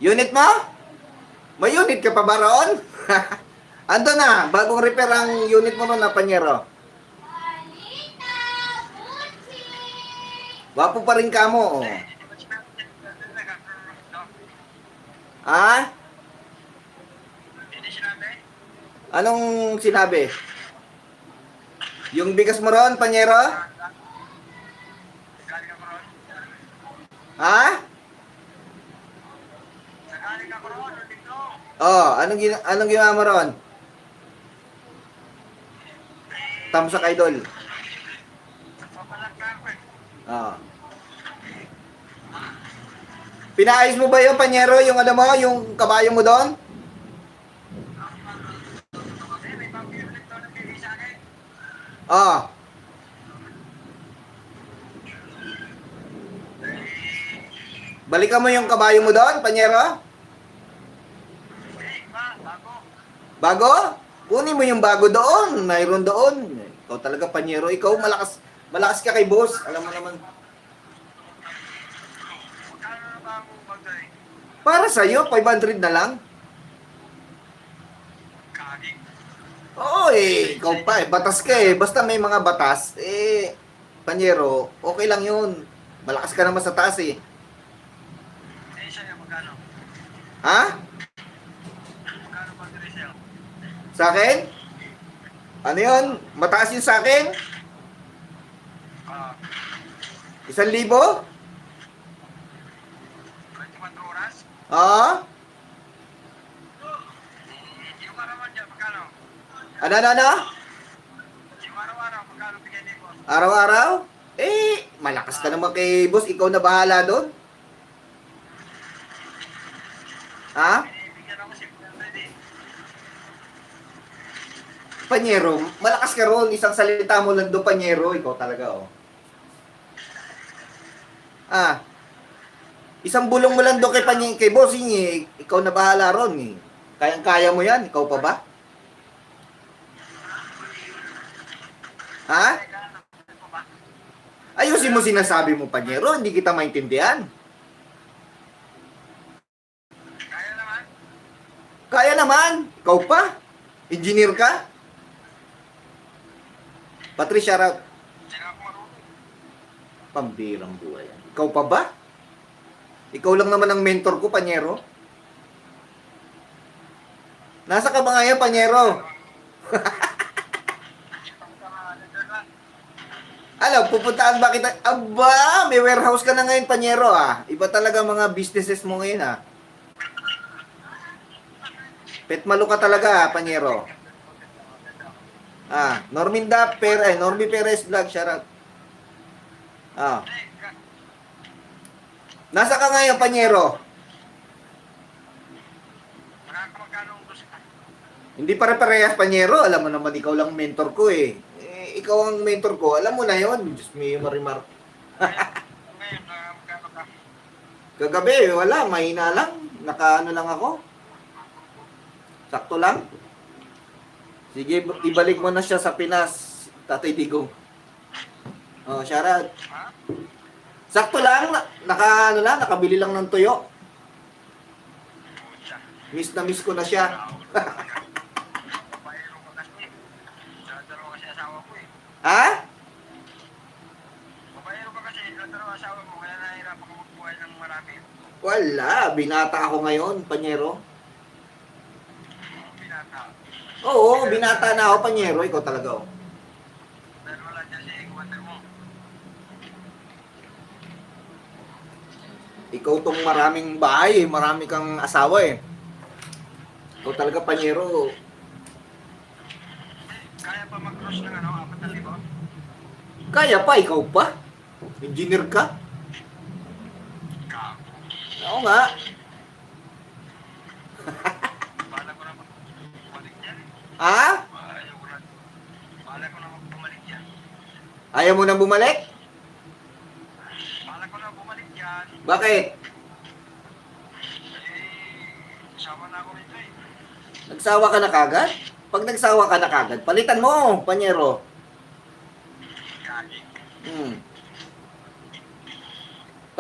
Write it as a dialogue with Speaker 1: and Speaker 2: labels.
Speaker 1: Unit mo? May unit ka pa ba roon? Ando na, bagong repair ang unit mo noon na panyero. Wapo pa rin ka mo. Oh. Ha? Anong sinabi? Yung bigas mo ron, panyero? Ha? Oh, anong ginawa mo ron? Tamsak idol. Oh. Pinaayos mo ba yung panyero, yung ano mo, yung kabayo mo doon? Oh. Balikan mo yung kabayo mo doon, panyero? Bago? Kunin mo yung bago doon. Mayroon doon. Ikaw talaga, panyero. Ikaw, malakas ka kay boss. Alam mo naman. Para sa'yo, 500 na lang. Oo ikaw pa batas ka Basta may mga batas, panyero, okay lang yun. Malakas ka naman sa taas Ha? Sa akin? Ano yun? Mataas yun sa akin? 1,000? Oo? Ano? Araw-araw? Malakas ka naman kay boss. Ikaw na bahala doon. Ha? Panyero, malakas ka ron. Isang salita mo lang doon, panyero. Ikaw talaga, Isang bulong mo lang doon kay bossing Ikaw na bahala ron Kayang-kaya mo yan. Ikaw pa ba? Ha? Ayusin mo sinasabi mo, panyero. Hindi kita maintindihan. Kaya naman. Ikaw pa? Engineer ka? Patricia Raut. Pambirang buhay. Ikaw pa ba? Ikaw lang naman ang mentor ko, panyero. Nasa ka ba ngayon, panyero? Alam, pupuntaan ba kita? Aba, may warehouse ka na ngayon, panyero Iba talaga mga businesses mo ngayon Petmalo ka talaga, panyero. Normi Perez vlog, shoutout. Nasa ka ngayon, panyero? Hindi pare-parehas, panyero. Alam mo naman, ikaw lang mentor ko ikaw ang mentor ko. Alam mo na yon. Diyos me, marimar. Kagabi, wala. Mahina lang. Nakaano lang ako. Sakto lang. Sige, ibalik mo na siya sa Pinas, Tatay Digong. Shoutout. Sakto lang, nakabili lang ng tuyo. Miss na miss ko na siya. Ha? Wala, binata ako ngayon, panyero. Oo, binata na ako, panyero. Ikaw talaga, Ikaw tong maraming bahay, marami kang asawa Ikaw talaga, panyero. Kaya pa mag-cross ng 4,000? Kaya pa, ikaw pa? Engineer ka? Oo nga. Ha? Ayaw mo nang bumalik? Bakit? Nagsawa ka na kagad? Pag nagsawa ka na kagad, palitan mo, panyero.